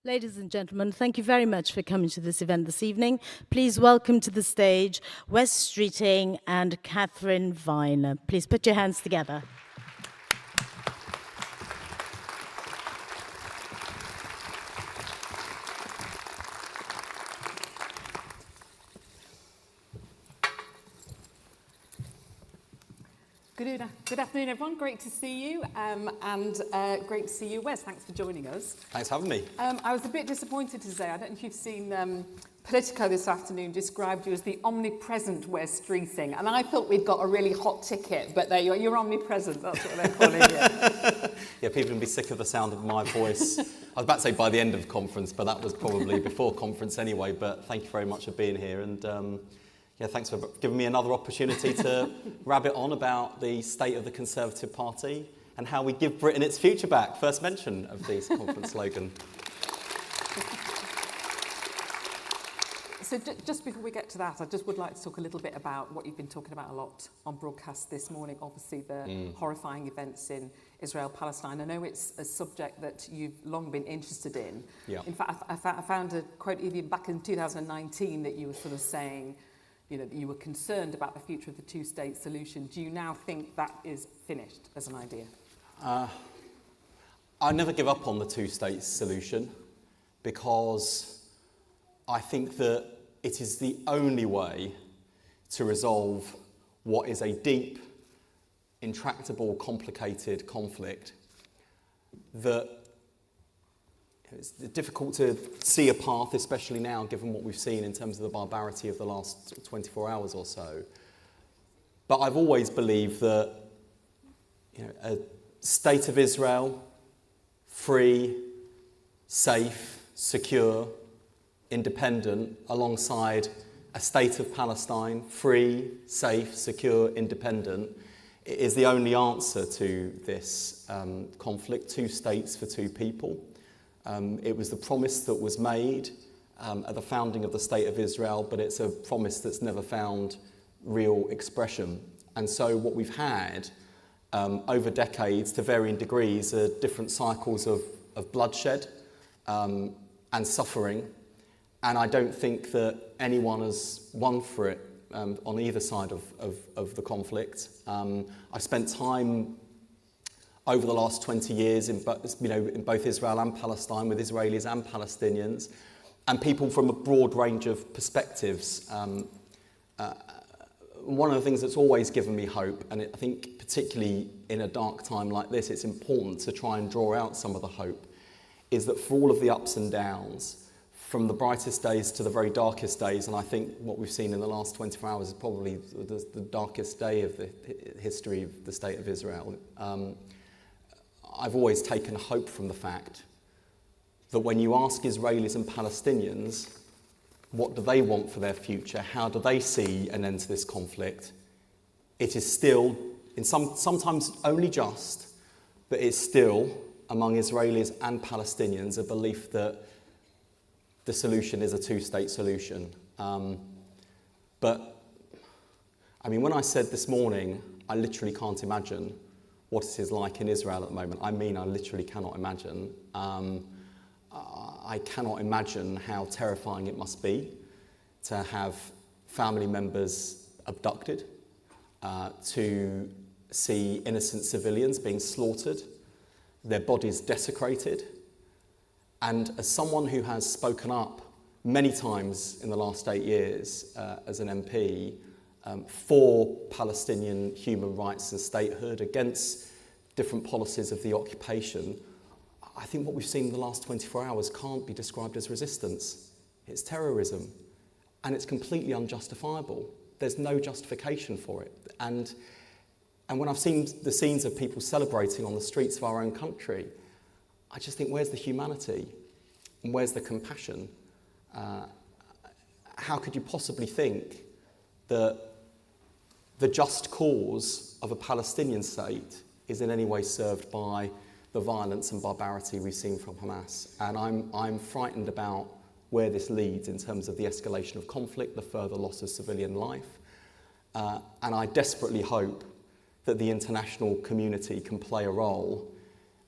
Ladies and gentlemen, thank you very much for coming to this event this evening. Please welcome to the stage Wes Streeting and Katharine Viner. Please put your hands together. Good afternoon, everyone. Great to see you, and great to see you, Wes. Thanks for joining us. Thanks for having me. I was a bit disappointed to say, I don't know if you've seen Politico this afternoon described you as the omnipresent Wes Streeting, and I thought we'd got a really hot ticket, but there you are, you're omnipresent, that's what they're calling you. Yeah, people can be sick of the sound of my voice. I was about to say by the end of conference, but that was probably before conference anyway, but thank you very much for being here, and yeah, thanks for giving me another opportunity to rabbit on about the state of the Conservative Party and how we give Britain its future back. First mention of this conference slogan. So just before we get to that, I just would like to talk a little bit about what you've been talking about a lot on broadcast this morning, obviously the horrifying events in Israel-Palestine. I know it's a subject that you've long been interested in. Yeah. In fact, I found a quote even back in 2019 that you were sort of saying, you know, that you were concerned about the future of the two-state solution. Do you now think that is finished as an idea? I never give up on the two-state solution because I think that it is the only way to resolve what is a deep, intractable, complicated conflict that it's difficult to see a path, especially now, given what we've seen in terms of the barbarity of the last 24 hours or so. But I've always believed that, you know, a state of Israel, free, safe, secure, independent, alongside a state of Palestine, free, safe, secure, independent, is the only answer to this conflict. Two states for two people. It was the promise that was made at the founding of the State of Israel, but it's a promise that's never found real expression. And so what we've had over decades, to varying degrees, are different cycles of bloodshed and suffering. And I don't think that anyone has won for it on either side of the conflict. I've spent time over the last 20 years in both Israel and Palestine, with Israelis and Palestinians, and people from a broad range of perspectives. One of the things that's always given me hope, and I think particularly in a dark time like this, it's important to try and draw out some of the hope, is that for all of the ups and downs, from the brightest days to the very darkest days, and I think what we've seen in the last 24 hours is probably the darkest day of the history of the State of Israel. I've always taken hope from the fact that when you ask Israelis and Palestinians what do they want for their future, how do they see an end to this conflict, it is still, sometimes only just, but it's still among Israelis and Palestinians a belief that the solution is a two-state solution. But, I mean, when I said this morning, I literally can't imagine what it is like in Israel at the moment. I mean, I literally cannot imagine. I cannot imagine how terrifying it must be to have family members abducted, to see innocent civilians being slaughtered, their bodies desecrated. And as someone who has spoken up many times in the last 8 years as an MP, for Palestinian human rights and statehood, against different policies of the occupation, I think what we've seen in the last 24 hours can't be described as resistance. It's terrorism, and it's completely unjustifiable. There's no justification for it. And when I've seen the scenes of people celebrating on the streets of our own country, I just think, where's the humanity? And where's the compassion? How could you possibly think that the just cause of a Palestinian state is in any way served by the violence and barbarity we've seen from Hamas? And I'm frightened about where this leads in terms of the escalation of conflict, the further loss of civilian life. And I desperately hope that the international community can play a role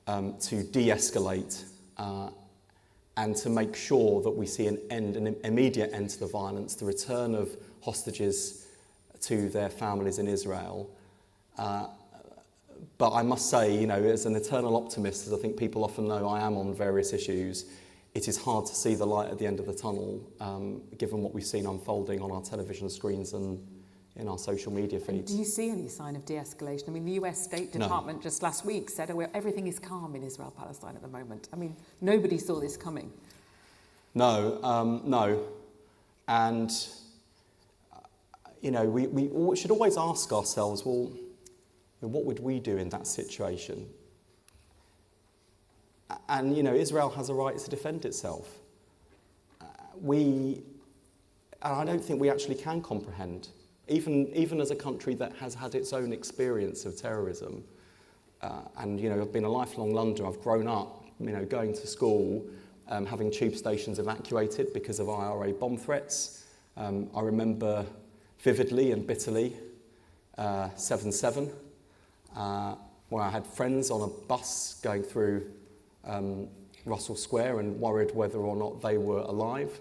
to de-escalate and to make sure that we see an immediate end to the violence, the return of hostages to their families in Israel. But I must say, you know, as an eternal optimist, as I think people often know I am on various issues, it is hard to see the light at the end of the tunnel, given what we've seen unfolding on our television screens and in our social media feeds. Do you see any sign of de-escalation? I mean, the US State Department just last week said, oh, well, everything is calm in Israel-Palestine at the moment. I mean, nobody saw this coming. No. And, you know, we should always ask ourselves, well, what would we do in that situation? And, you know, Israel has a right to defend itself. And I don't think we actually can comprehend, even as a country that has had its own experience of terrorism. And, you know, I've been a lifelong Londoner. I've grown up, you know, going to school, having tube stations evacuated because of IRA bomb threats. I remember vividly and bitterly 7/7, where I had friends on a bus going through Russell Square and worried whether or not they were alive.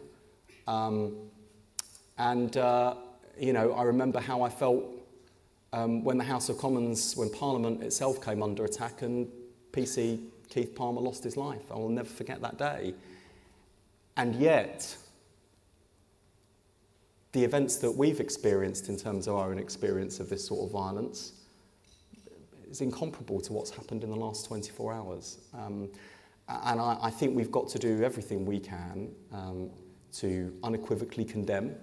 You know, I remember how I felt when the House of Commons, when Parliament itself came under attack and PC Keith Palmer lost his life. I will never forget that day. And yet, the events that we've experienced in terms of our own experience of this sort of violence is incomparable to what's happened in the last 24 hours. And I think we've got to do everything we can to unequivocally condemn,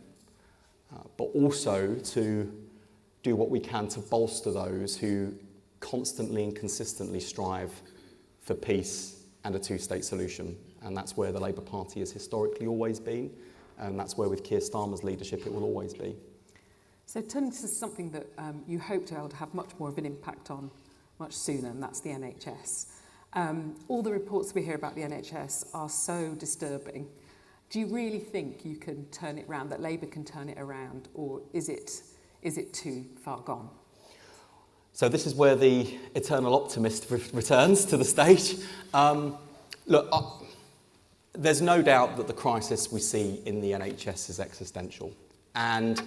but also to do what we can to bolster those who constantly and consistently strive for peace and a two-state solution. And that's where the Labour Party has historically always been, and that's where with Keir Starmer's leadership it will always be. So turning to something that you hope to be able to have much more of an impact on much sooner, and that's the NHS. All the reports we hear about the NHS are so disturbing. Do you really think you can turn it around, that Labour can turn it around, or is it too far gone? So this is where the eternal optimist returns to the stage. There's no doubt that the crisis we see in the NHS is existential. And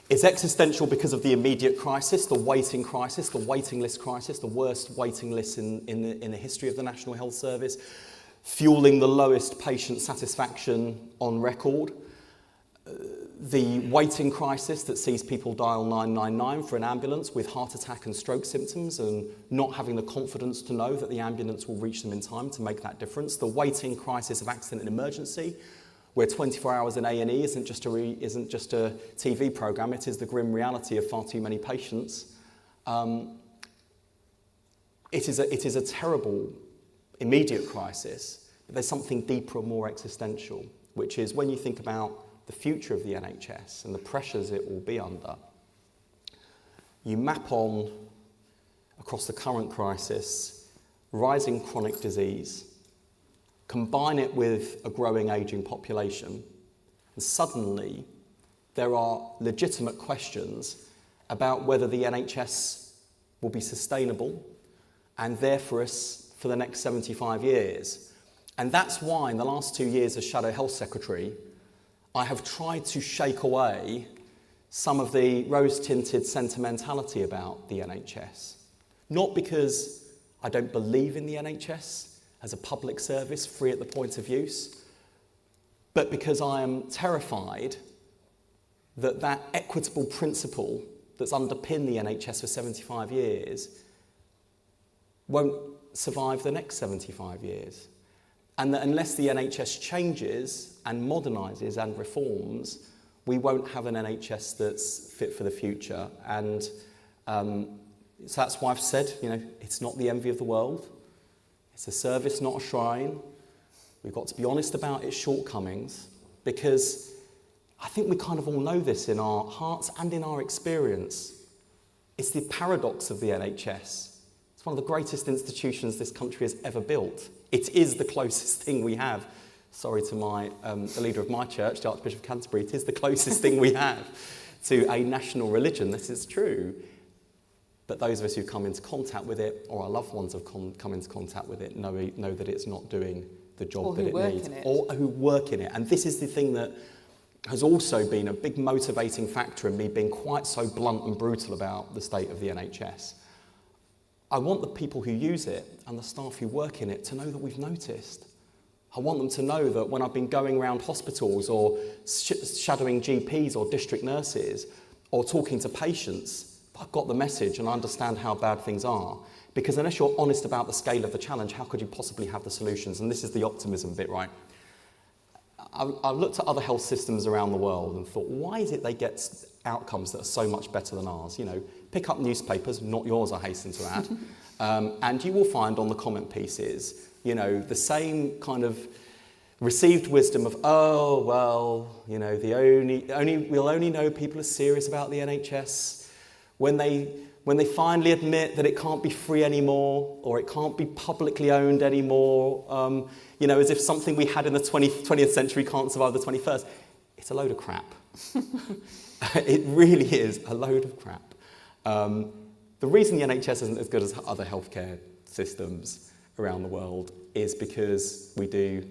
it's existential because of the immediate crisis, the waiting list crisis, the worst waiting list in the history of the National Health Service, fueling the lowest patient satisfaction on record. The waiting crisis that sees people dial 999 for an ambulance with heart attack and stroke symptoms and not having the confidence to know that the ambulance will reach them in time to make that difference. The waiting crisis of accident and emergency, where 24 hours in A&E isn't just a TV programme, it is the grim reality of far too many patients. It is a terrible immediate crisis, but there's something deeper and more existential, which is when you think about the future of the NHS and the pressures it will be under, you map on, across the current crisis, rising chronic disease, combine it with a growing ageing population, and suddenly there are legitimate questions about whether the NHS will be sustainable and there for us for the next 75 years. And that's why in the last 2 years as Shadow Health Secretary, I have tried to shake away some of the rose-tinted sentimentality about the NHS. Not because I don't believe in the NHS as a public service free at the point of use, but because I am terrified that that equitable principle that's underpinned the NHS for 75 years won't survive the next 75 years. And that unless the NHS changes and modernises and reforms, we won't have an NHS that's fit for the future. And so that's why I've said, it's not the envy of the world. It's a service, not a shrine. We've got to be honest about its shortcomings, because I think we kind of all know this in our hearts and in our experience. It's the paradox of the NHS. It's one of the greatest institutions this country has ever built. It is the closest thing we have. Sorry to the leader of my church, the Archbishop of Canterbury. It is the closest thing we have to a national religion. This is true. But those of us who come into contact with it, or our loved ones have come into contact with it, know that it's not doing the job or that who it work needs, in it. or who work in it. And this is the thing that has also been a big motivating factor in me being quite so blunt and brutal about the state of the NHS. I want the people who use it and the staff who work in it to know that we've noticed. I want them to know that when I've been going around hospitals or shadowing GPs or district nurses or talking to patients, I've got the message and I understand how bad things are. Because unless you're honest about the scale of the challenge, how could you possibly have the solutions? And this is the optimism bit, right? I've looked at other health systems around the world and thought, why is it they get outcomes that are so much better than ours? You know, pick up newspapers, not yours, I hasten to add, and you will find on the comment pieces, you know, the same kind of received wisdom of, oh, well, you know, we'll only know people are serious about the NHS when they finally admit that it can't be free anymore or it can't be publicly owned anymore, you know, as if something we had in the 20th century can't survive the 21st. It's a load of crap. It really is a load of crap. The reason the NHS isn't as good as other healthcare systems around the world is because we don't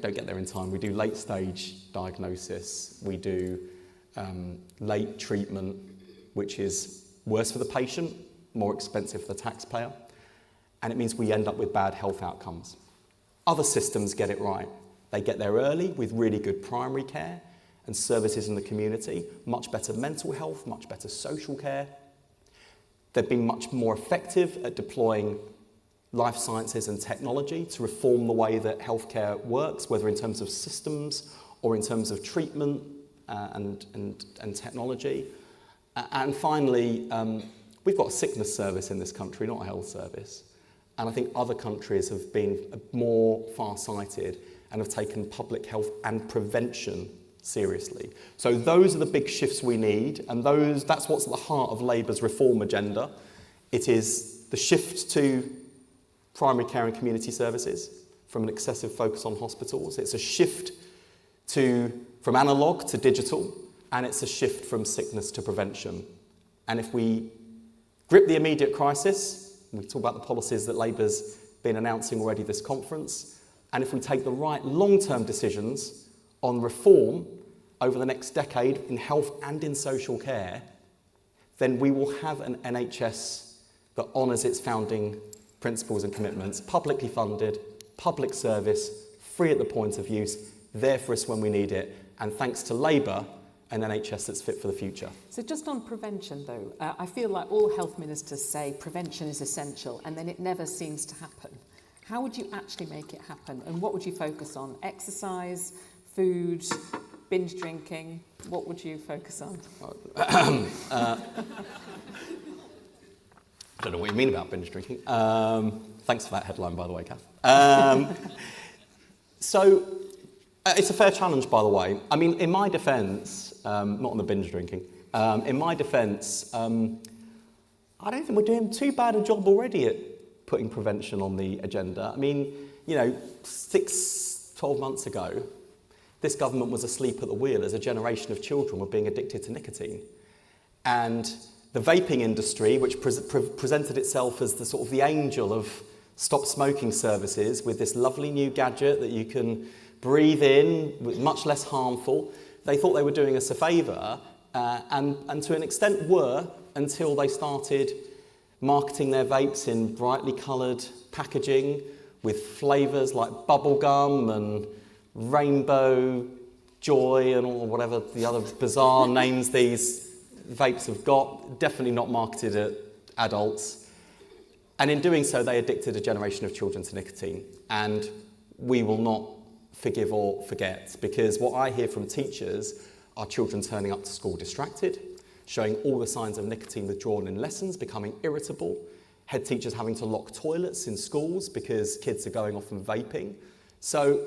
get there in time. We do late stage diagnosis. We do late treatment, which is worse for the patient, more expensive for the taxpayer, and it means we end up with bad health outcomes. Other systems get it right. They get there early with really good primary care and services in the community, much better mental health, much better social care. They've been much more effective at deploying life sciences and technology to reform the way that healthcare works, whether in terms of systems or in terms of treatment and technology. And finally, we've got a sickness service in this country, not a health service. And I think other countries have been more far-sighted and have taken public health and prevention seriously. So those are the big shifts we need, and that's what's at the heart of Labour's reform agenda. It is the shift to primary care and community services from an excessive focus on hospitals. It's a shift from analogue to digital, and it's a shift from sickness to prevention. And if we grip the immediate crisis, we talk about the policies that Labour's been announcing already this conference, and if we take the right long-term decisions on reform over the next decade in health and in social care, then we will have an NHS that honours its founding principles and commitments, publicly funded, public service, free at the point of use, there for us when we need it, and thanks to Labour, an NHS that's fit for the future. So just on prevention though, I feel like all health ministers say prevention is essential and then it never seems to happen. How would you actually make it happen and what would you focus on? Exercise, food, binge drinking? What would you focus on? I don't know what you mean about binge drinking. Thanks for that headline, by the way, Kath. So it's a fair challenge, by the way. I mean, in my defence, not on the binge drinking, in my defence, I don't think we're doing too bad a job already at putting prevention on the agenda. I mean, you know, 12 months ago, this government was asleep at the wheel as a generation of children were being addicted to nicotine. And the vaping industry, which presented itself as the sort of the angel of stop smoking services with this lovely new gadget that you can breathe in, much less harmful, they thought they were doing us a favour, and to an extent were, until they started marketing their vapes in brightly coloured packaging with flavours like bubblegum and rainbow joy and all whatever the other bizarre names these vapes have got, definitely not marketed at adults. And in doing so, they addicted a generation of children to nicotine. And we will not forgive or forget, because what I hear from teachers are children turning up to school distracted, showing all the signs of nicotine withdrawal in lessons, becoming irritable, head teachers having to lock toilets in schools because kids are going off and vaping. So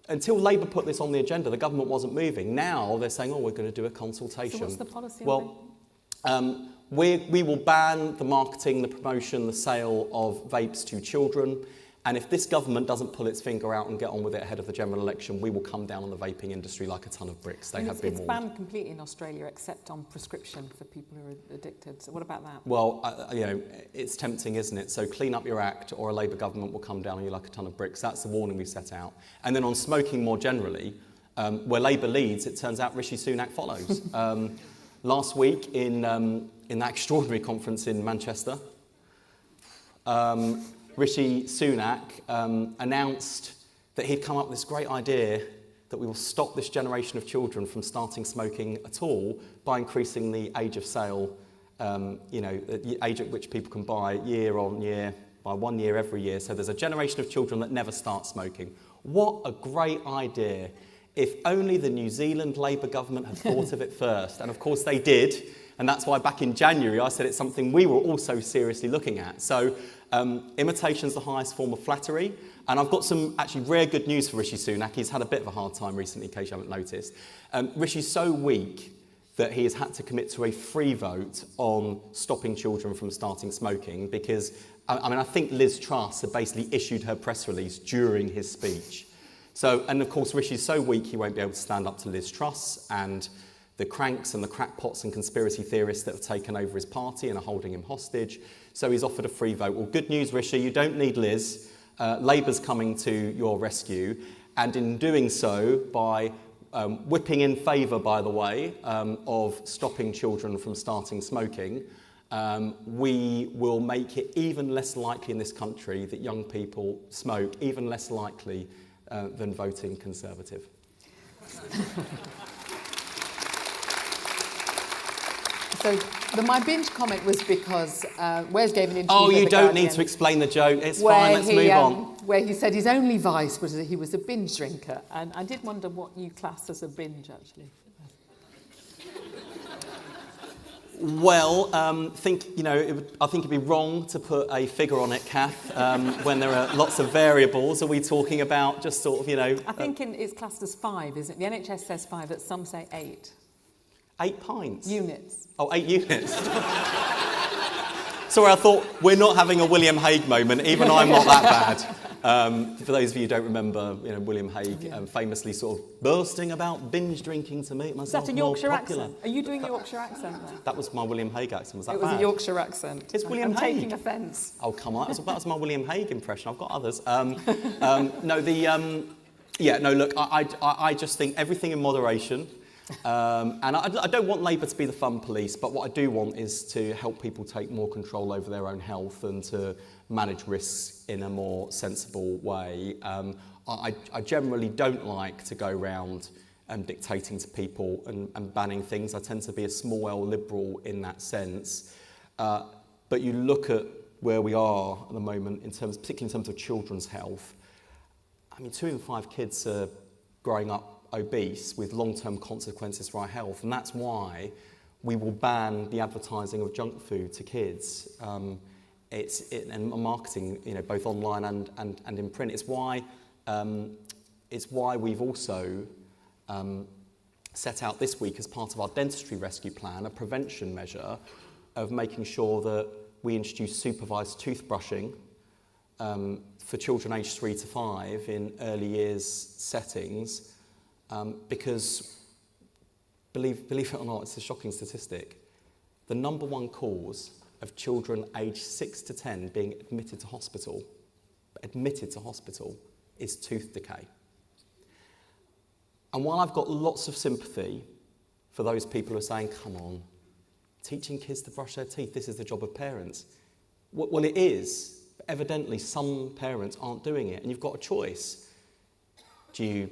until Labour put this on the agenda, the government wasn't moving. Now they're saying, oh, we're going to do a consultation. So what's the policy? Well, we will ban the marketing, the promotion, the sale of vapes to children, And if this government doesn't pull its finger out and get on with it ahead of the general election, we will come down on the vaping industry like a ton of bricks. They have been warned. It's banned completely in Australia, except on prescription for people who are addicted. So what about that? Well, it's tempting, isn't it? So clean up your act, or a Labour government will come down on you like a ton of bricks. That's the warning we set out. And then on smoking more generally, where Labour leads, it turns out Rishi Sunak follows. Last week in that extraordinary conference in Manchester, Rishi Sunak announced that he'd come up with this great idea that we will stop this generation of children from starting smoking at all by increasing the age of sale, the age at which people can buy year on year, by 1 year every year. So there's a generation of children that never start smoking. What a great idea. If only the New Zealand Labour government had thought of it first. And of course they did. And that's why back in January I said it's something we were also seriously looking at. So imitation's the highest form of flattery. And I've got some actually rare good news for Rishi Sunak. He's had a bit of a hard time recently, in case you haven't noticed. Rishi's so weak that he has had to commit to a free vote on stopping children from starting smoking because, I think Liz Truss had basically issued her press release during his speech. So, and of course Rishi's so weak he won't be able to stand up to Liz Truss and the cranks and the crackpots and conspiracy theorists that have taken over his party and are holding him hostage. So he's offered a free vote. Well, good news, Rishi, you don't need Liz. Labour's coming to your rescue. And in doing so, by whipping in favour, by the way, of stopping children from starting smoking, we will make it even less likely in this country that young people smoke, even less likely than voting Conservative. So my binge comment was because Wes gave an interview. Oh, with you The don't Guardian need to explain the joke. It's fine, let's move on. Where he said his only vice was that he was a binge drinker. And I did wonder what you class as a binge, actually. Well, I think it'd be wrong to put a figure on it, Kath, when there are lots of variables. Are we talking about just sort of, I think it's classed as 5, isn't it? The NHS says 5, but some say 8. 8 pints? Units. Oh, 8 units. Sorry, I thought we're not having a William Hague moment. Even I'm not that bad. For those of you who don't remember, William Hague famously sort of boasting about binge drinking to make myself Is that a more Yorkshire popular. accent? Are you doing a Yorkshire accent there? That was my William Hague accent. Was that It was bad? a Yorkshire accent. It's William I'm Hague. taking offence. Oh, come on. That was my William Hague impression. I've got others. Look, I just think everything in moderation. And I don't want Labour to be the fun police, but what I do want is to help people take more control over their own health and to manage risks in a more sensible way. I generally don't like to go around dictating to people and banning things. I tend to be a small L liberal in that sense. But you look at where we are at the moment, particularly in terms of children's health. 2 in 5 kids are growing up obese with long-term consequences for our health, and that's why we will ban the advertising of junk food to kids. And marketing, both online and in print. It's why we've also set out this week as part of our dentistry rescue plan a prevention measure of making sure that we introduce supervised toothbrushing for children aged 3 to 5 in early years settings. Because, believe it or not, it's a shocking statistic. The number one cause of children aged 6 to 10 being admitted to hospital is tooth decay. And while I've got lots of sympathy for those people who are saying, come on, teaching kids to brush their teeth, this is the job of parents. Well, it is, but evidently some parents aren't doing it, and you've got a choice. Do you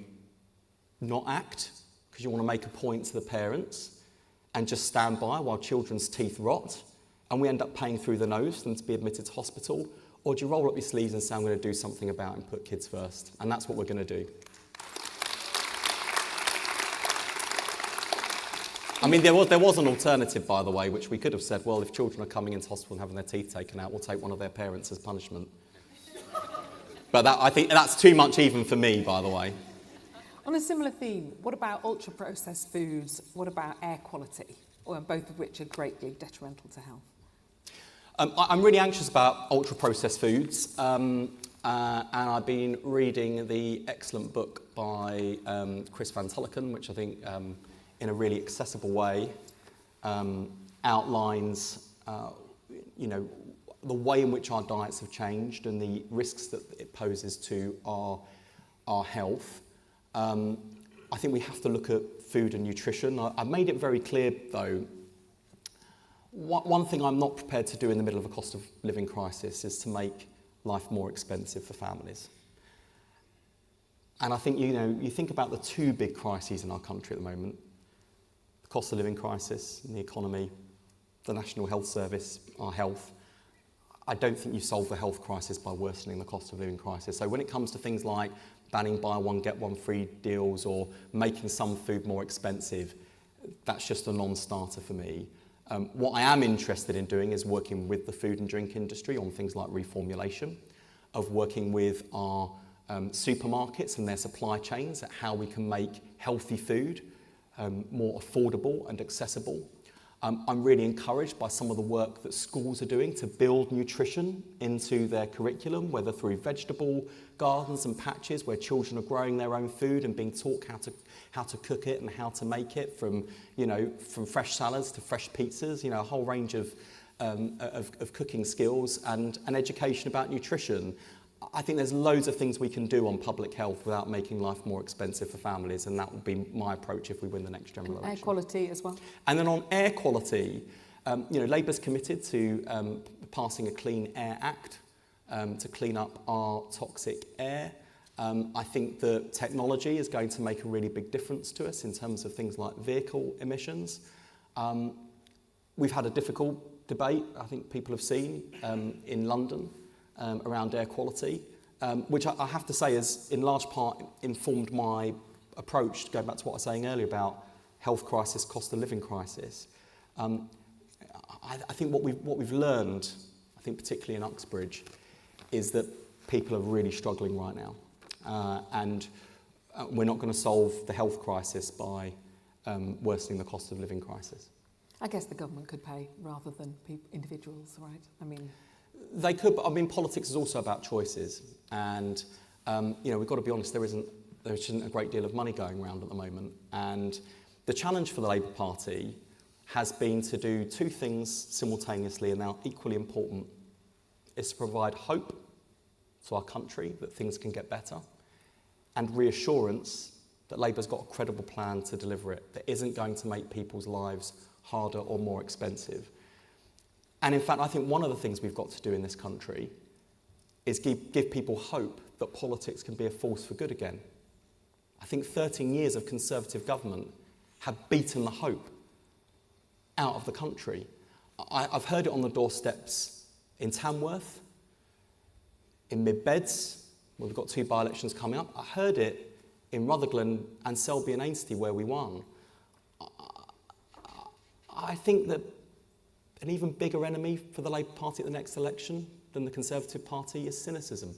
not act because you want to make a point to the parents and just stand by while children's teeth rot and we end up paying through the nose for them to be admitted to hospital? Or do you roll up your sleeves and say, I'm going to do something about it and put kids first? And that's what we're going to do. There was an alternative, by the way, which we could have said, well, if children are coming into hospital and having their teeth taken out, we'll take one of their parents as punishment. But I think that's too much even for me, by the way. On a similar theme, what about ultra-processed foods? What about air quality? Both of which are greatly detrimental to health. I'm really anxious about ultra-processed foods. and I've been reading the excellent book by Chris Van Tullochen, which I think in a really accessible way outlines the way in which our diets have changed and the risks that it poses to our health. I think we have to look at food and nutrition. I've made it very clear, though, one thing I'm not prepared to do in the middle of a cost of living crisis is to make life more expensive for families. And I think, you think about the two big crises in our country at the moment, the cost of living crisis and the economy, the National Health Service, our health. I don't think you solve the health crisis by worsening the cost of living crisis. So when it comes to things like banning buy one, get one free deals or making some food more expensive, that's just a non-starter for me. What I am interested in doing is working with the food and drink industry on things like reformulation, of working with our supermarkets and their supply chains at how we can make healthy food more affordable and accessible. I'm really encouraged by some of the work that schools are doing to build nutrition into their curriculum, whether through vegetable gardens and patches where children are growing their own food and being taught how to cook it and how to make it, from fresh salads to fresh pizzas, a whole range of cooking skills and education about nutrition. I think there's loads of things we can do on public health without making life more expensive for families, and that will be my approach if we win the next general election. Air quality as well. And then on air quality, Labour's committed to passing a Clean Air Act to clean up our toxic air. I think that technology is going to make a really big difference to us in terms of things like vehicle emissions. We've had a difficult debate, I think people have seen, in London around air quality, which I have to say has in large part informed my approach, going back to what I was saying earlier about health crisis, cost of living crisis. I think what we've learned, I think particularly in Uxbridge, is that people are really struggling right now. And we're not going to solve the health crisis by worsening the cost of living crisis. I guess the government could pay rather than individuals, right? I mean, they could, but politics is also about choices, and we've got to be honest. There isn't a great deal of money going around at the moment, and the challenge for the Labour Party has been to do two things simultaneously, and now equally important: is to provide hope to our country that things can get better, and reassurance that Labour's got a credible plan to deliver it that isn't going to make people's lives harder or more expensive. And in fact, I think one of the things we've got to do in this country is give people hope that politics can be a force for good again. I think 13 years of Conservative government have beaten the hope out of the country. I've heard it on the doorsteps in Tamworth, in Mid-Beds, where we've got 2 by-elections coming up. I heard it in Rutherglen and Selby and Ainsty, where we won. I think that an even bigger enemy for the Labour Party at the next election than the Conservative Party is cynicism.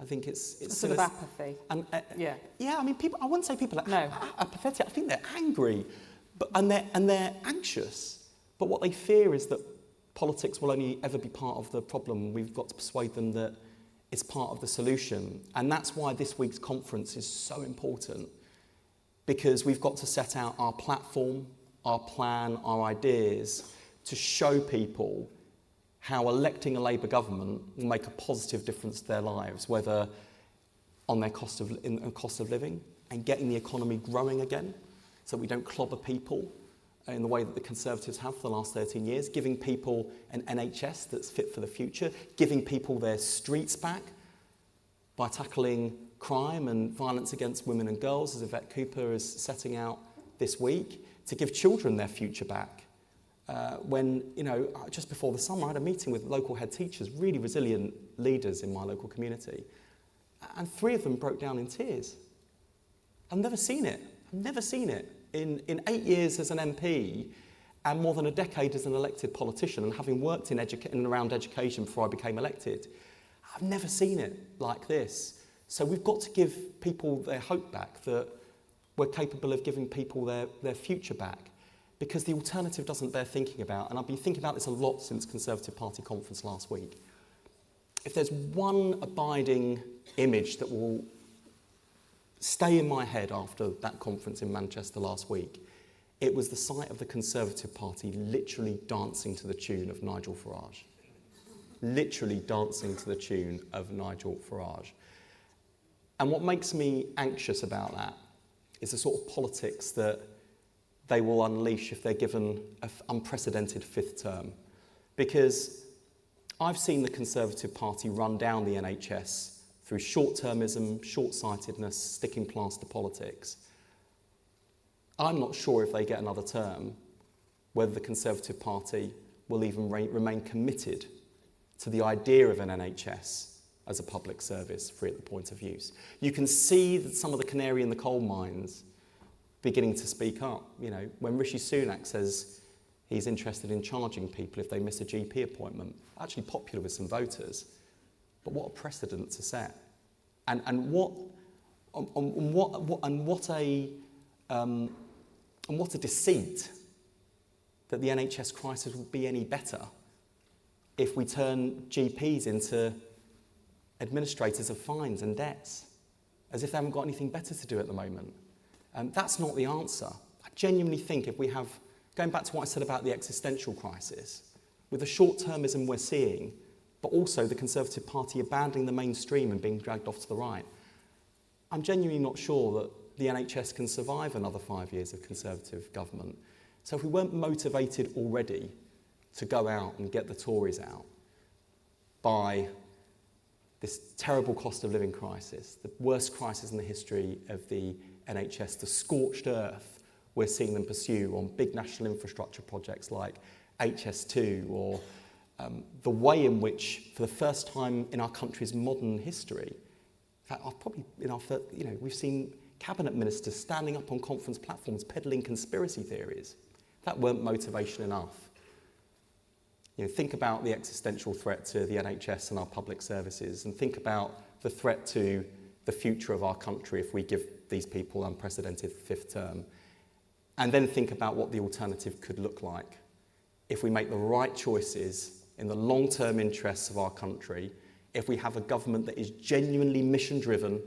I think it's sort of apathy. And yeah, people. I wouldn't say people are no. apathetic. I think they're angry, and they're anxious. But what they fear is that politics will only ever be part of the problem. We've got to persuade them that it's part of the solution, and that's why this week's conference is so important, because we've got to set out our platform, our plan, our ideas, to show people how electing a Labour government will make a positive difference to their lives, whether on their cost of living and getting the economy growing again, so we don't clobber people in the way that the Conservatives have for the last 13 years, giving people an NHS that's fit for the future, giving people their streets back by tackling crime and violence against women and girls, as Yvette Cooper is setting out this week, to give children their future back. When, just before the summer, I had a meeting with local head teachers, really resilient leaders in my local community, and 3 of them broke down in tears. I've never seen it. In 8 years as an MP and more than a decade as an elected politician, and having worked in and around education before I became elected, I've never seen it like this. So we've got to give people their hope back, that we're capable of giving people their future back, because the alternative doesn't bear thinking about, and I've been thinking about this a lot since Conservative Party conference last week. if there's one abiding image that will stay in my head after that conference in Manchester last week, it was the sight of the Conservative Party literally dancing to the tune of Nigel Farage. Literally dancing to the tune of Nigel Farage. And what makes me anxious about that is the sort of politics that they will unleash if they're given an unprecedented fifth term. Because I've seen the Conservative Party run down the NHS through short-termism, short-sightedness, sticking plaster politics. I'm not sure if they get another term whether the Conservative Party will even remain committed to the idea of an NHS as a public service free at the point of use. You can see that some of the canary in the coal mines beginning to speak up. You know, when Rishi Sunak says he's interested in charging people if they miss a GP appointment, actually popular with some voters, but what a precedent to set, and what a deceit that the NHS crisis would be any better if we turn GPs into administrators of fines and debts, as if they haven't got anything better to do at the moment. That's not the answer. I genuinely think if we have, going back to what I said about the existential crisis, with the short-termism we're seeing, but also the Conservative Party abandoning the mainstream and being dragged off to the right, I'm genuinely not sure that the NHS can survive another 5 years of Conservative government. So if we weren't motivated already to go out and get the Tories out by this terrible cost of living crisis, the worst crisis in the history of the NHS, the scorched earth we're seeing them pursue on big national infrastructure projects like HS2, or the way in which, for the first time in our country's modern history, in fact, we've seen cabinet ministers standing up on conference platforms peddling conspiracy theories. That weren't motivation enough. You know, think about the existential threat to the NHS and our public services, and think about the threat to the future of our country if we give these people unprecedented fifth term. And then think about what the alternative could look like if we make the right choices in the long-term interests of our country, if we have a government that is genuinely mission-driven,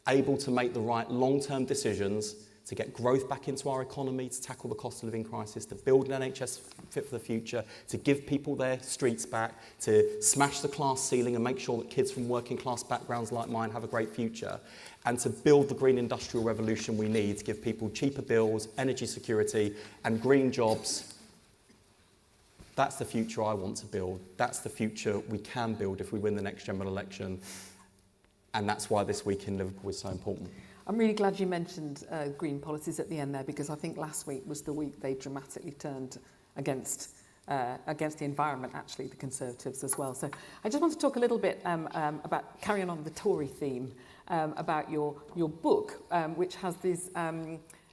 able to make the right long-term decisions to get growth back into our economy, to tackle the cost of living crisis, to build an NHS fit for the future, to give people their streets back, to smash the class ceiling and make sure that kids from working class backgrounds like mine have a great future, and to build the green industrial revolution we need to give people cheaper bills, energy security and green jobs. That's the future I want to build. That's the future we can build if we win the next general election. And that's why this week in Liverpool is so important. I'm really glad you mentioned green policies at the end there, because I think last week was the week they dramatically turned against the environment, actually, the Conservatives as well. So I just want to talk a little bit about, carrying on the Tory theme, about your book, which has this,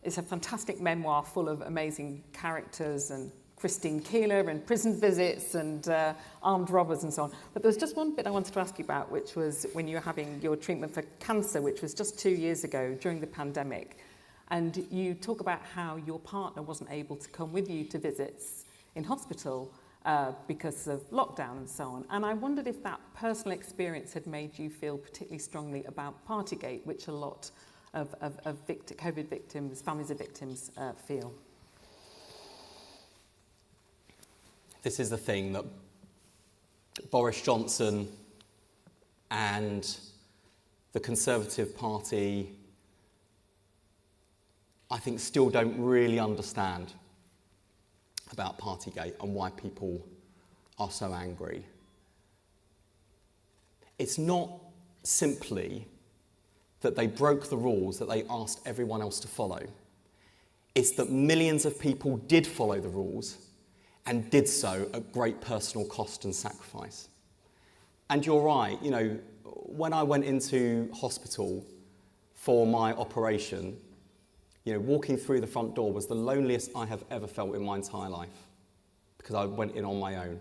it's a fantastic memoir full of amazing characters and Christine Keeler and prison visits and armed robbers and so on. But there was just one bit I wanted to ask you about, which was when you were having your treatment for cancer, which was just 2 years ago during the pandemic. And you talk about how your partner wasn't able to come with you to visits in hospital because of lockdown and so on. And I wondered if that personal experience had made you feel particularly strongly about Partygate, which a lot of COVID victims, families of victims feel. This is the thing that Boris Johnson and the Conservative Party, I think, still don't really understand about Partygate and why people are so angry. It's not simply that they broke the rules that they asked everyone else to follow. It's that millions of people did follow the rules and did so at great personal cost and sacrifice. And you're right, you know, when I went into hospital for my operation, you know, walking through the front door was the loneliest I have ever felt in my entire life, because I went in on my own.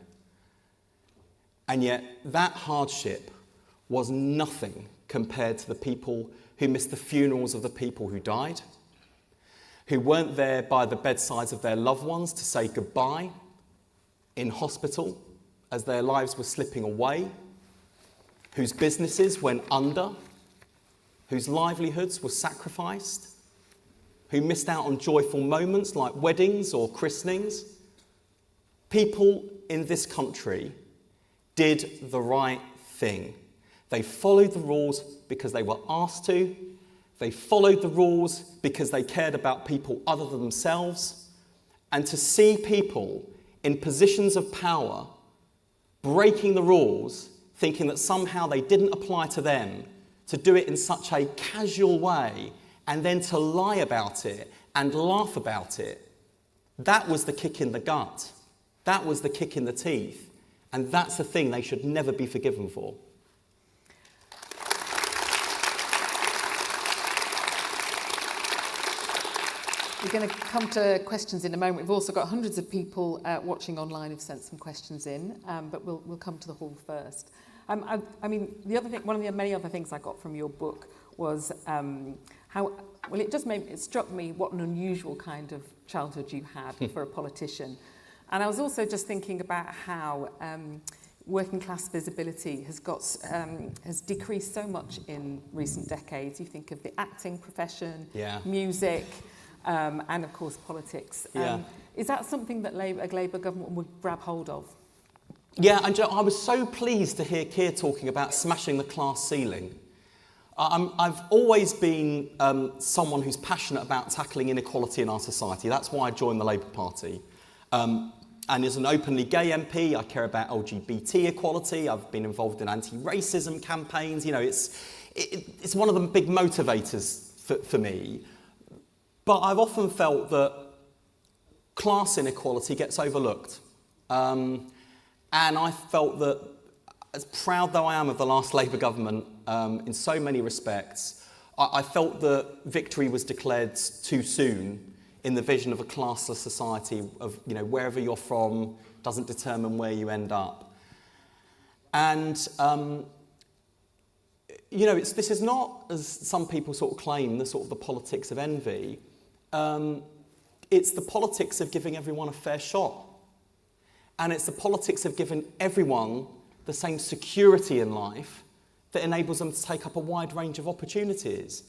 And yet that hardship was nothing compared to the people who missed the funerals of the people who died, who weren't there by the bedsides of their loved ones to say goodbye in hospital as their lives were slipping away, whose businesses went under, whose livelihoods were sacrificed, who missed out on joyful moments like weddings or christenings. People in this country did the right thing. They followed the rules because they were asked to. They followed the rules because they cared about people other than themselves. And to see people in positions of power breaking the rules, thinking that somehow they didn't apply to them, to do it in such a casual way, and then to lie about it and laugh about it, that was the kick in the gut. That was the kick in the teeth. And that's the thing they should never be forgiven for. We're going to come to questions in a moment. We've also got hundreds of people watching online who've sent some questions in, but we'll come to the hall first. I mean, the other thing, one of the many other things I got from your book was it struck me what an unusual kind of childhood you had for a politician. And I was also just thinking about how working class visibility has decreased so much in recent decades. You think of the acting profession, music, and of course politics. Is that something that a Labour government would grab hold of? Yeah, and I was so pleased to hear Keir talking about smashing the class ceiling. I've always been someone who's passionate about tackling inequality in our society. That's why I joined the Labour Party. And as an openly gay MP, I care about LGBT equality. I've been involved in anti-racism campaigns. You know, it's one of the big motivators for me. But I've often felt that class inequality gets overlooked. And I felt that, as proud though I am of the last Labour government, in so many respects, I felt that victory was declared too soon in the vision of a classless society of, you know, wherever you're from doesn't determine where you end up. And, you know, this is not, as some people sort of claim, the politics of envy. It's the politics of giving everyone a fair shot. And it's the politics of giving everyone the same security in life that enables them to take up a wide range of opportunities.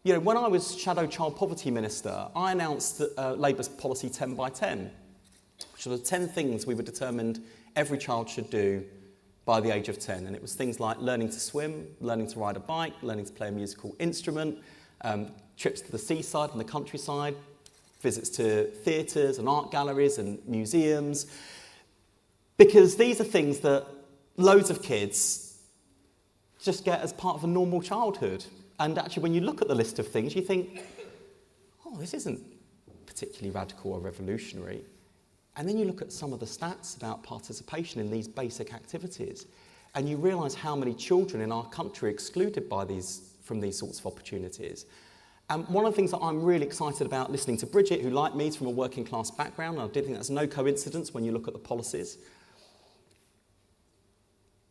You know, when I was Shadow Child Poverty Minister, I announced Labour's policy 10 by 10, which were the 10 things we were determined every child should do by the age of 10. And it was things like learning to swim, learning to ride a bike, learning to play a musical instrument, trips to the seaside and the countryside, visits to theatres and art galleries and museums. Because these are things that loads of kids just get as part of a normal childhood. And actually, when you look at the list of things, you think, oh, this isn't particularly radical or revolutionary. And then you look at some of the stats about participation in these basic activities, and you realise how many children in our country are excluded from these sorts of opportunities. And one of the things that I'm really excited about listening to Bridget, who, like me, is from a working class background, and I do think that's no coincidence when you look at the policies.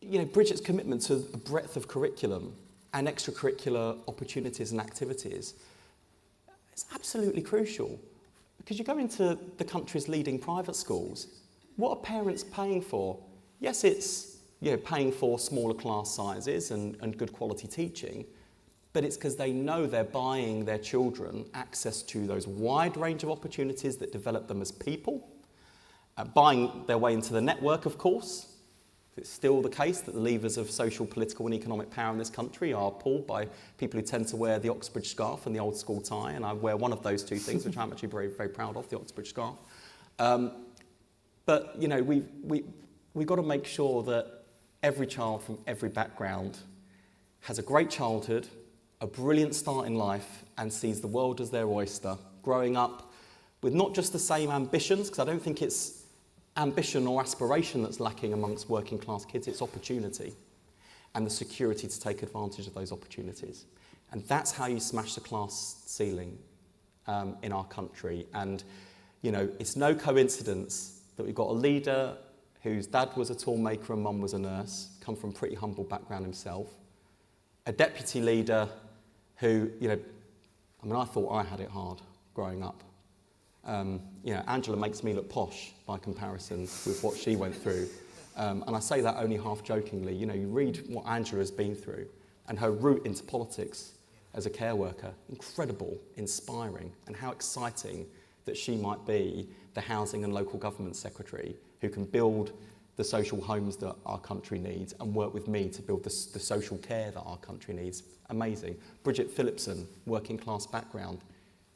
You know, Bridget's commitment to a breadth of curriculum and extracurricular opportunities and activities is absolutely crucial. Because you go into the country's leading private schools, what are parents paying for? Yes, it's, you know, paying for smaller class sizes and good quality teaching, but it's because they know they're buying their children access to those wide range of opportunities that develop them as people, buying their way into the network, of course. It's still the case that the levers of social, political and economic power in this country are pulled by people who tend to wear the Oxbridge scarf and the old school tie, and I wear one of those two things, which I'm actually very, very proud of, the Oxbridge scarf. But, you know, we've got to make sure that every child from every background has a great childhood, a brilliant start in life, and sees the world as their oyster, growing up with not just the same ambitions, because I don't think it's ambition or aspiration that's lacking amongst working class kids, it's opportunity and the security to take advantage of those opportunities. And that's how you smash the class ceiling in our country. And, you know, it's no coincidence that we've got a leader whose dad was a toolmaker and mum was a nurse, come from a pretty humble background himself, a deputy leader who, you know, I mean, I thought I had it hard growing up. You know, Angela makes me look posh by comparison with what she went through. And I say that only half jokingly. You know, you read what Angela has been through and her route into politics as a care worker, incredible, inspiring, and how exciting that she might be the Housing and Local Government Secretary who can build the social homes that our country needs and work with me to build the social care that our country needs. Amazing. Bridget Phillipson, working class background,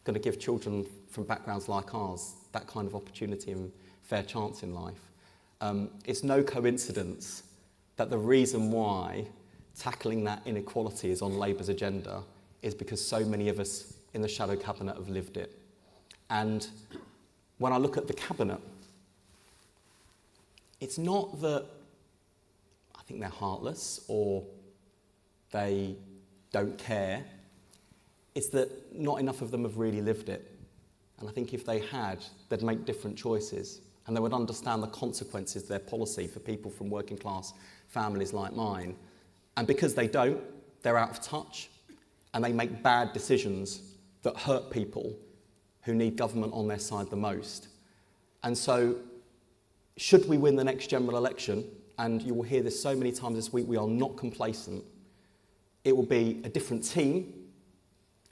going to give children from backgrounds like ours that kind of opportunity and fair chance in life. It's no coincidence that the reason why tackling that inequality is on Labour's agenda is because so many of us in the shadow cabinet have lived it. And when I look at the cabinet, it's not that I think they're heartless or they don't care. It's that not enough of them have really lived it. And I think if they had, they'd make different choices and they would understand the consequences of their policy for people from working class families like mine. And because they don't, they're out of touch and they make bad decisions that hurt people who need government on their side the most. And so, should we win the next general election, and you will hear this so many times this week, we are not complacent, it will be a different team,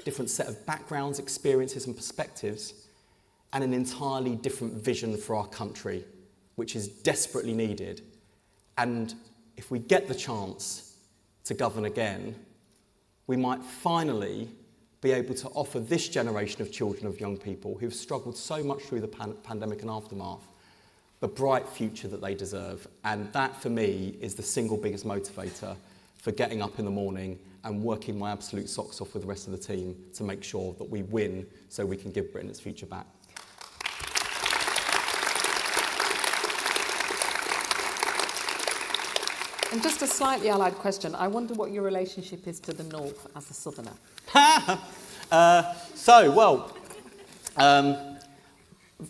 different set of backgrounds, experiences and perspectives, and an entirely different vision for our country, which is desperately needed. And if we get the chance to govern again, we might finally be able to offer this generation of children, of young people who've struggled so much through the pandemic and aftermath, the bright future that they deserve. And that, for me, is the single biggest motivator for getting up in the morning and working my absolute socks off with the rest of the team to make sure that we win so we can give Britain its future back. And just a slightly allied question, I wonder what your relationship is to the North as a Southerner?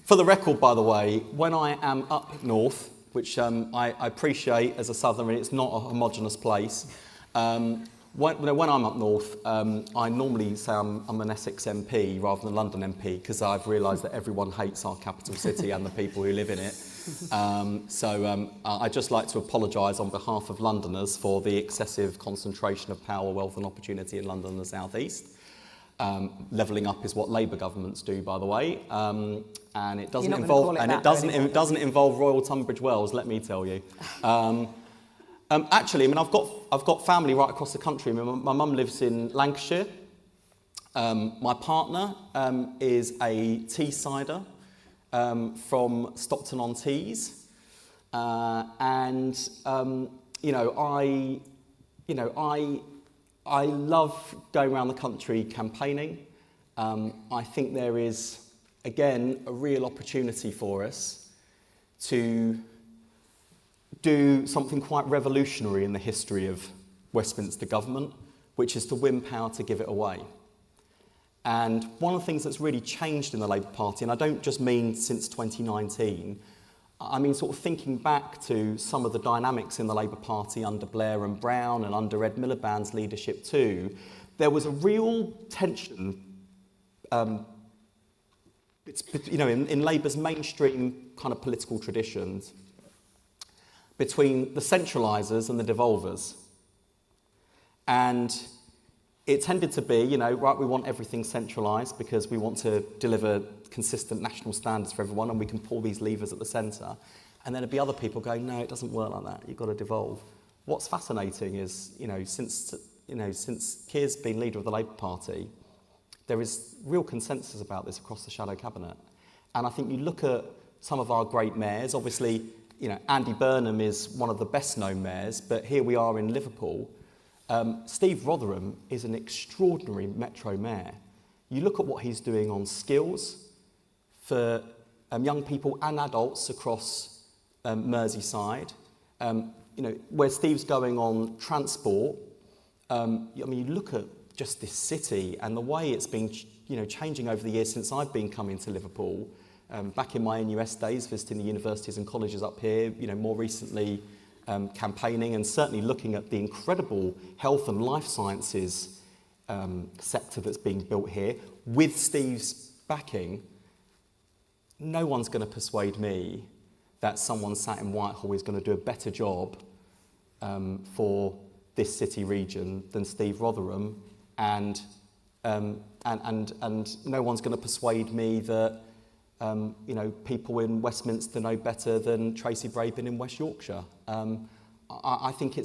For the record, by the way, when I am up north, which I appreciate as a Southerner, it's not a homogenous place. When I'm up north, I normally say I'm an Essex MP rather than a London MP because I've realised that everyone hates our capital city and the people who live in it. I'd just like to apologise on behalf of Londoners for the excessive concentration of power, wealth and opportunity in London and the South East. Levelling up is what Labour governments do, by the way, and it doesn't doesn't involve Royal Tunbridge Wells. Let me tell you. Actually, I mean, I've got family right across the country. I mean, my mum lives in Lancashire. My partner is a Teessider from Stockton-on-Tees, I love going around the country campaigning. I think there is, again, a real opportunity for us to do something quite revolutionary in the history of Westminster government, which is to win power to give it away. And one of the things that's really changed in the Labour Party, and I don't just mean since 2019, I mean sort of thinking back to some of the dynamics in the Labour Party under Blair and Brown and under Ed Miliband's leadership too, there was a real tension in Labour's mainstream kind of political traditions between the centralisers and the devolvers. And it tended to be, right, we want everything centralised because we want to deliver consistent national standards for everyone and we can pull these levers at the centre. And then there'd be other people going, no, it doesn't work like that, you've got to devolve. What's fascinating is, since Keir's been leader of the Labour Party, there is real consensus about this across the shadow cabinet. And I think you look at some of our great mayors, obviously, Andy Burnham is one of the best known mayors, but here we are in Liverpool. Steve Rotherham is an extraordinary Metro mayor. You look at what he's doing on skills for young people and adults across Merseyside. Where Steve's going on transport. You look at just this city and the way it's been, changing over the years since I've been coming to Liverpool. Back in my NUS days, visiting the universities and colleges up here. More recently. Campaigning and certainly looking at the incredible health and life sciences sector that's being built here, with Steve's backing, no one's going to persuade me that someone sat in Whitehall is going to do a better job for this city region than Steve Rotherham, and no one's going to persuade me that people in Westminster know better than Tracy Brabin in West Yorkshire. I think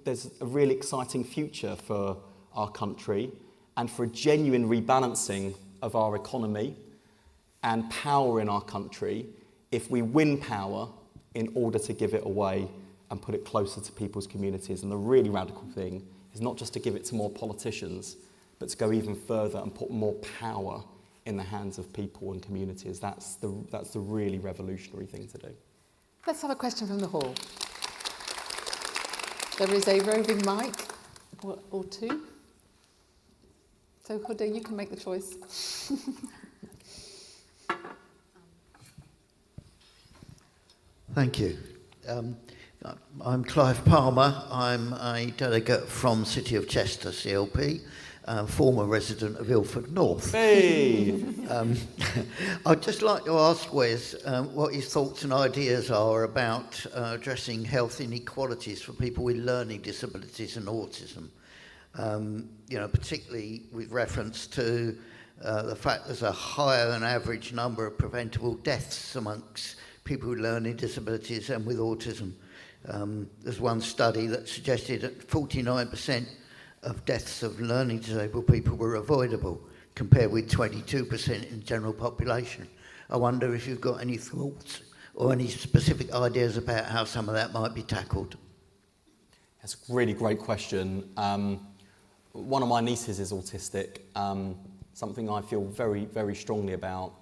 there's a really exciting future for our country and for a genuine rebalancing of our economy and power in our country if we win power in order to give it away and put it closer to people's communities. And the really radical thing is not just to give it to more politicians, but to go even further and put more power in the hands of people and communities. That's the really revolutionary thing to do. Let's have a question from the hall. There is a roving mic or two. So Huda, you can make the choice. Thank you. I'm Clive Palmer. I'm a delegate from City of Chester, CLP, former resident of Ilford North. Hey! I'd just like to ask Wes what his thoughts and ideas are about addressing health inequalities for people with learning disabilities and autism. Particularly with reference to the fact there's a higher than average number of preventable deaths amongst people with learning disabilities and with autism. There's one study that suggested that 49% of deaths of learning disabled people were avoidable, compared with 22% in the general population. I wonder if you've got any thoughts or any specific ideas about how some of that might be tackled. That's a really great question. One of my nieces is autistic, something I feel very, very strongly about.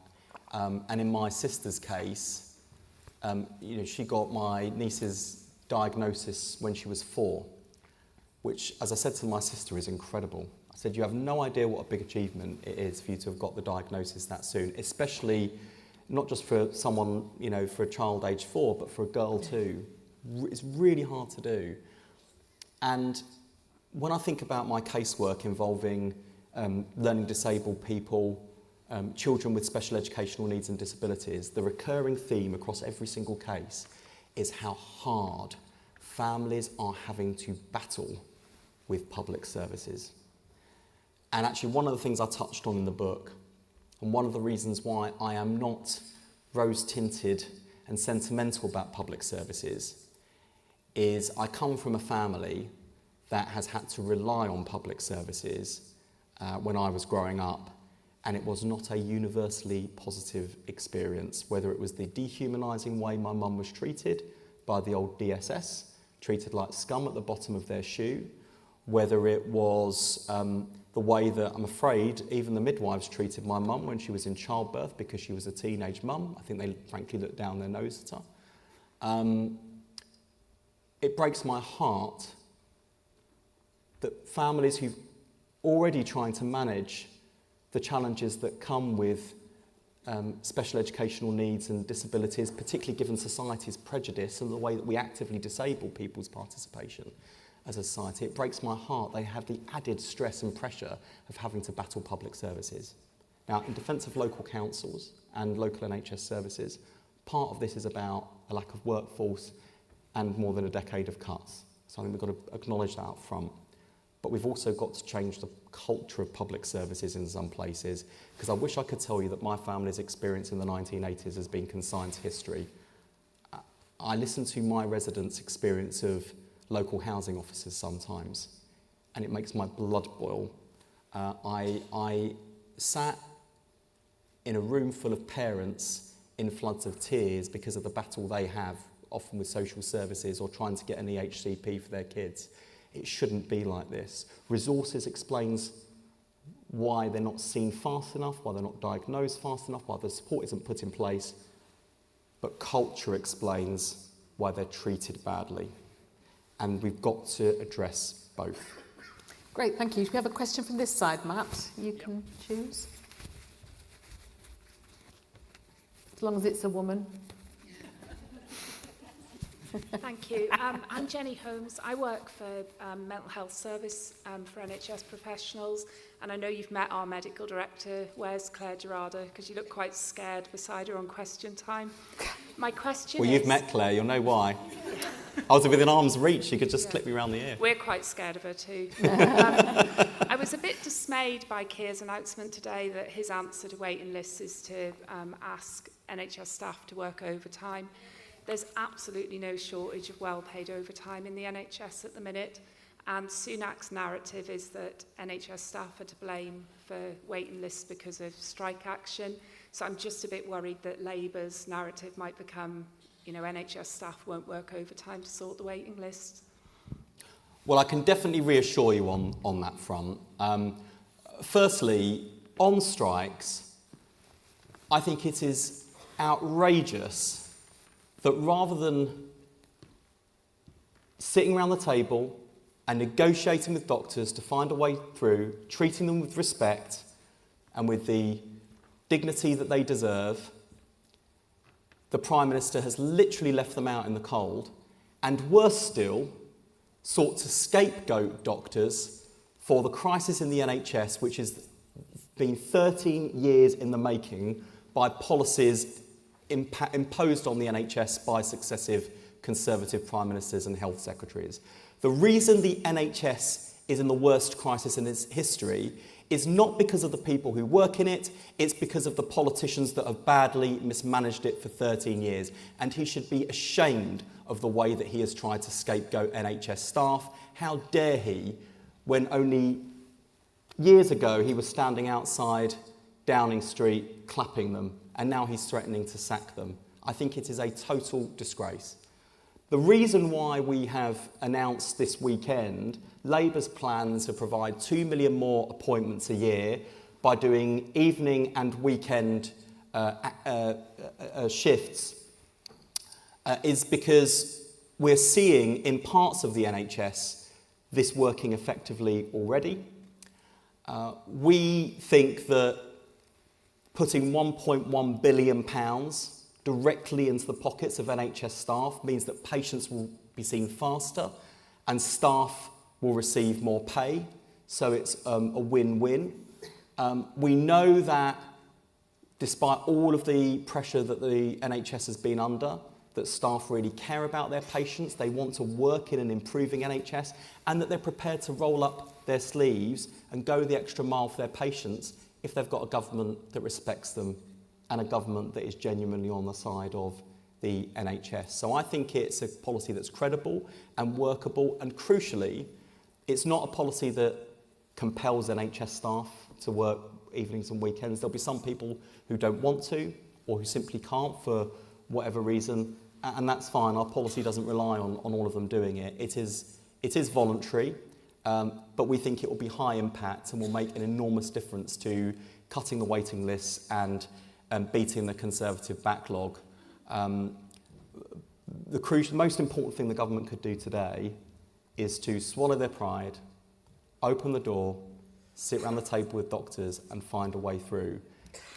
And in my sister's case, she got my niece's diagnosis when she was 4, which, as I said to my sister, is incredible. I said, you have no idea what a big achievement it is for you to have got the diagnosis that soon, especially not just for someone, for a child age 4, but for a girl too. It's really hard to do. And when I think about my casework involving learning disabled people, children with special educational needs and disabilities, the recurring theme across every single case is how hard families are having to battle with public services. And actually, one of the things I touched on in the book, and one of the reasons why I am not rose-tinted and sentimental about public services, is I come from a family that has had to rely on public services when I was growing up, and it was not a universally positive experience, whether it was the dehumanising way my mum was treated by the old DSS, treated like scum at the bottom of their shoe, whether it was the way that, I'm afraid, even the midwives treated my mum when she was in childbirth because she was a teenage mum. I think they frankly looked down their nose at her. It breaks my heart that families who've already trying to manage the challenges that come with special educational needs and disabilities, particularly given society's prejudice and the way that we actively disable people's participation as a society, it breaks my heart they have the added stress and pressure of having to battle public services. Now, in defence of local councils and local NHS services, part of this is about a lack of workforce and more than a decade of cuts. So I think we've got to acknowledge that up front. But we've also got to change the culture of public services in some places, because I wish I could tell you that my family's experience in the 1980s has been consigned to history. I listen to my residents' experience of local housing officers sometimes, and it makes my blood boil. I sat in a room full of parents in floods of tears because of the battle they have, often with social services or trying to get an EHCP for their kids. It shouldn't be like this. Resources explains why they're not seen fast enough, why they're not diagnosed fast enough, why the support isn't put in place. But culture explains why they're treated badly. And we've got to address both. Great, thank you. Do we have a question from this side, Matt? You can choose. As long as it's a woman. Thank you. I'm Jenny Holmes. I work for mental health service for NHS professionals, and I know you've met our medical director, Claire Gerarda, because you look quite scared beside her on question time. My question Well, is... you've met Claire, you'll know why. I was within arm's reach, you could just clip me around the ear. We're quite scared of her too. I was a bit dismayed by Keir's announcement today that his answer to waiting lists is to ask NHS staff to work overtime. There's absolutely no shortage of well-paid overtime in the NHS at the minute, and Sunak's narrative is that NHS staff are to blame for waiting lists because of strike action. So I'm just a bit worried that Labour's narrative might become, NHS staff won't work overtime to sort the waiting lists. Well, I can definitely reassure you on that front. Firstly, on strikes, I think it is outrageous that rather than sitting around the table and negotiating with doctors to find a way through, treating them with respect and with the dignity that they deserve, the Prime Minister has literally left them out in the cold, and worse still, sought to scapegoat doctors for the crisis in the NHS, which has been 13 years in the making by policies imposed on the NHS by successive Conservative Prime Ministers and Health Secretaries. The reason the NHS is in the worst crisis in its history is not because of the people who work in it, it's because of the politicians that have badly mismanaged it for 13 years. And he should be ashamed of the way that he has tried to scapegoat NHS staff. How dare he, when only years ago he was standing outside Downing Street clapping them, and now he's threatening to sack them. I think it is a total disgrace. The reason why we have announced this weekend Labour's plans to provide 2 million more appointments a year by doing evening and weekend shifts is because we're seeing in parts of the NHS this working effectively already. We think that putting £1.1 billion directly into the pockets of NHS staff means that patients will be seen faster and staff will receive more pay, so it's a win-win. We know that despite all of the pressure that the NHS has been under, that staff really care about their patients, they want to work in an improving NHS, and that they're prepared to roll up their sleeves and go the extra mile for their patients if they've got a government that respects them and a government that is genuinely on the side of the NHS. So I think it's a policy that's credible and workable, and crucially, it's not a policy that compels NHS staff to work evenings and weekends. There'll be some people who don't want to or who simply can't for whatever reason, and that's fine. Our policy doesn't rely on all of them doing it. It is voluntary, but we think it will be high impact and will make an enormous difference to cutting the waiting lists and beating the Conservative backlog. The most important thing the government could do today is to swallow their pride, open the door, sit around the table with doctors and find a way through.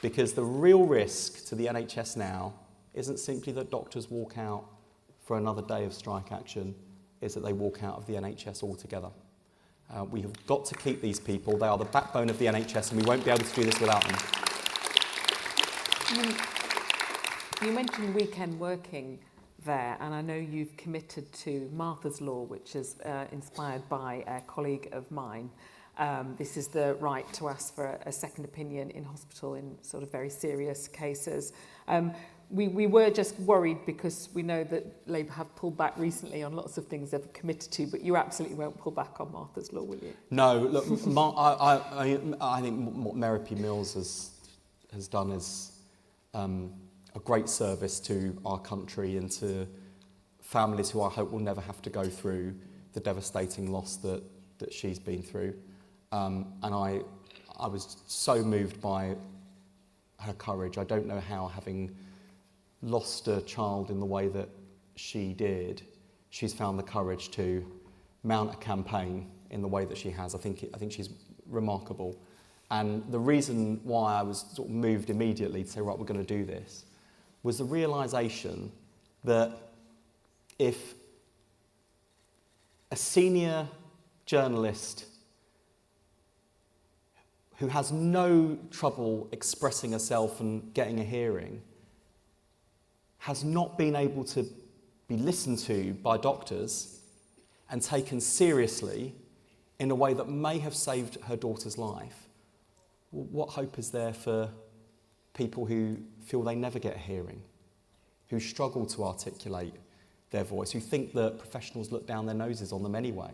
Because the real risk to the NHS now isn't simply that doctors walk out for another day of strike action, is that they walk out of the NHS altogether. We have got to keep these people. They are the backbone of the NHS, and we won't be able to do this without them. You mentioned weekend working there, and I know you've committed to Martha's Law, which is inspired by a colleague of mine. This is the right to ask for a second opinion in hospital in sort of very serious cases. We were just worried because we know that Labour have pulled back recently on lots of things they've committed to, but you absolutely won't pull back on Martha's Law, will you? No, look, I think what Mary P. Mills has done is a great service to our country and to families who I hope will never have to go through the devastating loss that she's been through. And I was so moved by her courage. I don't know how, having lost a child in the way that she did, she's found the courage to mount a campaign in the way that she has. I think she's remarkable. And the reason why I was sort of moved immediately to say, right, we're going to do this, was the realisation that if a senior journalist who has no trouble expressing herself and getting a hearing has not been able to be listened to by doctors and taken seriously in a way that may have saved her daughter's life, what hope is there for people who feel they never get a hearing, who struggle to articulate their voice, who think that professionals look down their noses on them anyway,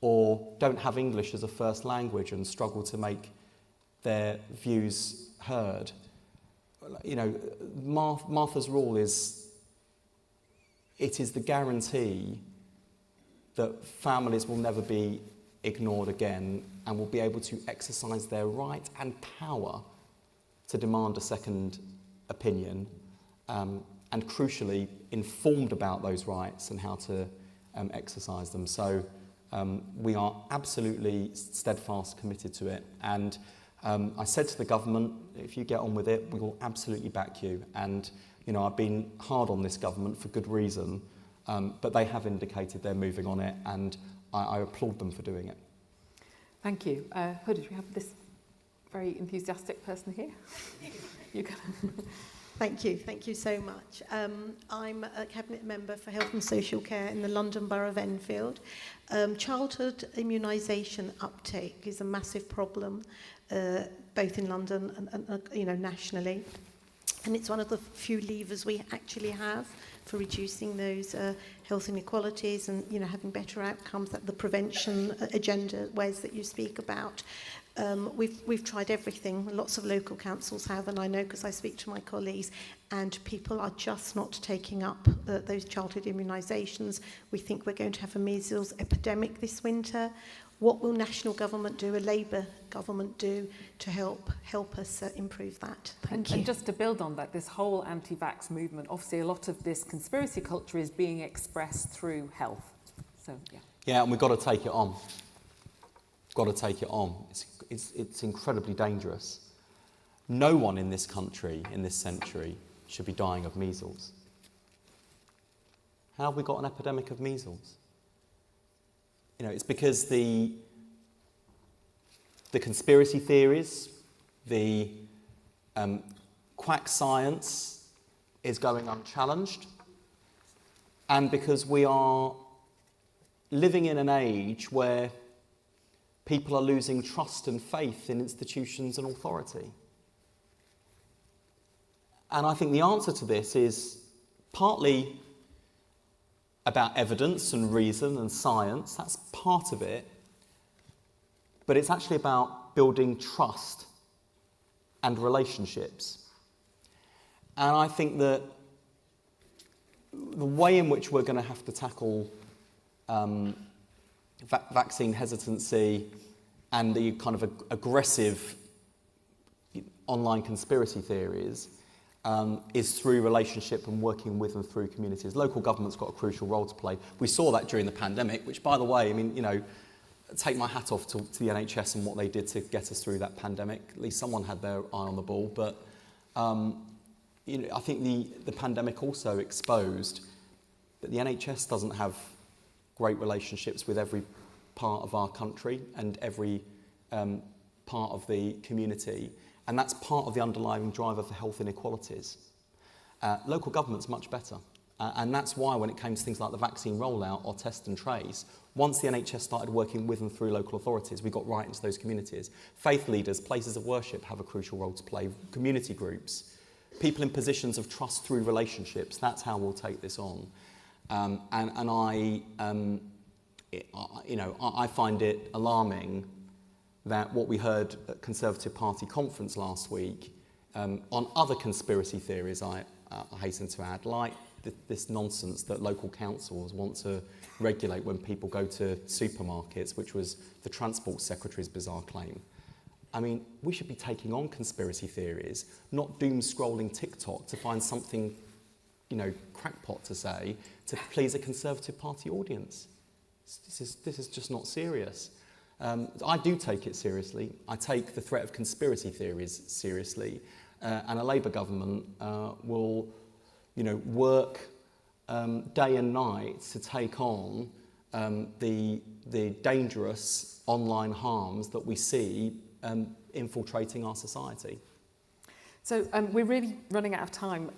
or don't have English as a first language and struggle to make their views heard? You know, Martha's Rule is the guarantee that families will never be ignored again and will be able to exercise their right and power to demand a second opinion, and crucially informed about those rights and how to exercise them. So we are absolutely steadfast committed to it, and I said to the government, if you get on with it, we will absolutely back you. And you know, I've been hard on this government for good reason, but they have indicated they're moving on it, and I applaud them for doing it. Thank you. Hood, do we have this very enthusiastic person here? You can. Thank you so much. I'm a Cabinet Member for Health and Social Care in the London Borough of Enfield. Childhood immunisation uptake is a massive problem, both in London and nationally. And it's one of the few levers we actually have for reducing those health inequalities and having better outcomes. That the prevention agenda, Wes, that you speak about. We've tried everything. Lots of local councils have, and I know because I speak to my colleagues, and people are just not taking up those childhood immunisations. We think we're going to have a measles epidemic this winter. What will national government do, a Labour government do, to help us improve that? Thank you. And just to build on that, this whole anti-vax movement, obviously a lot of this conspiracy culture is being expressed through health. So, yeah. Yeah, and we've got to take it on. Got to take it on. It's incredibly dangerous. No one in this country, in this century, should be dying of measles. How have we got an epidemic of measles? You know, it's because the conspiracy theories, the quack science is going unchallenged, and because we are living in an age where people are losing trust and faith in institutions and authority. And I think the answer to this is partly about evidence and reason and science. That's part of it. But it's actually about building trust and relationships. And I think that the way in which we're going to have to tackle vaccine hesitancy and the kind of aggressive online conspiracy theories is through relationship and working with and through communities. Local government's got a crucial role to play. We saw that during the pandemic, which, by the way, I mean, take my hat off to the NHS and what they did to get us through that pandemic. At least someone had their eye on the ball. But I think the pandemic also exposed that the NHS doesn't have great relationships with every part of our country and every part of the community. And that's part of the underlying driver for health inequalities. Local government's much better. And that's why when it came to things like the vaccine rollout or test and trace, once the NHS started working with and through local authorities, we got right into those communities. Faith leaders, places of worship have a crucial role to play, community groups, people in positions of trust through relationships. That's how we'll take this on. I find it alarming that what we heard at Conservative Party conference last week on other conspiracy theories, I hasten to add, like this nonsense that local councils want to regulate when people go to supermarkets, which was the Transport Secretary's bizarre claim. I mean, we should be taking on conspiracy theories, not doom-scrolling TikTok to find something, crackpot to say to please a Conservative Party audience. This is just not serious. I do take it seriously. I take the threat of conspiracy theories seriously, and a Labour government will, work day and night to take on the dangerous online harms that we see infiltrating our society. So we're really running out of time,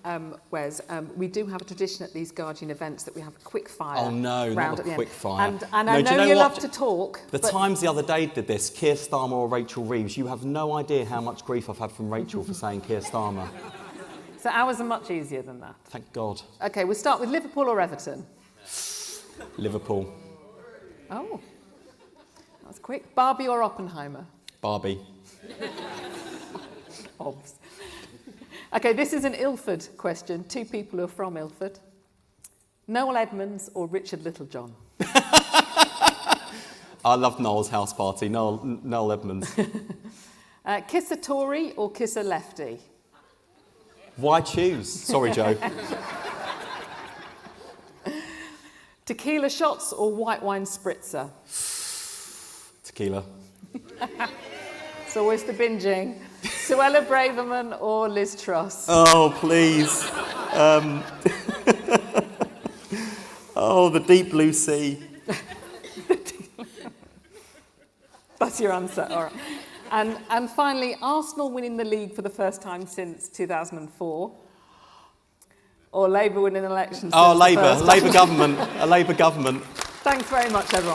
Wes. We do have a tradition at these Guardian events that we have a quick fire. Oh no, round not at the a quick end. fire. And No, I do you know know you what? love to talk. The but Times the other day did this, Keir Starmer or Rachel Reeves. You have no idea how much grief I've had from Rachel for saying Keir Starmer. So ours are much easier than that. Thank God. Okay, we'll start with Liverpool or Everton. Liverpool. Oh, that was quick. Barbie or Oppenheimer? Barbie. Obs. Okay, this is an Ilford question. 2 people who are from Ilford. Noel Edmonds or Richard Littlejohn? I loved Noel's house party. Noel Edmonds. Kiss a Tory or kiss a lefty? Why choose? Sorry, Joe. Tequila shots or white wine spritzer? Tequila. It's always the binging. Suella Braverman or Liz Truss? Oh, please. Oh, the deep blue sea. That's your answer. All right. And finally, Arsenal winning the league for the first time since 2004, or Labour winning elections. Oh, since the Labour. first Labour government. A Labour government. Thanks very much, everyone.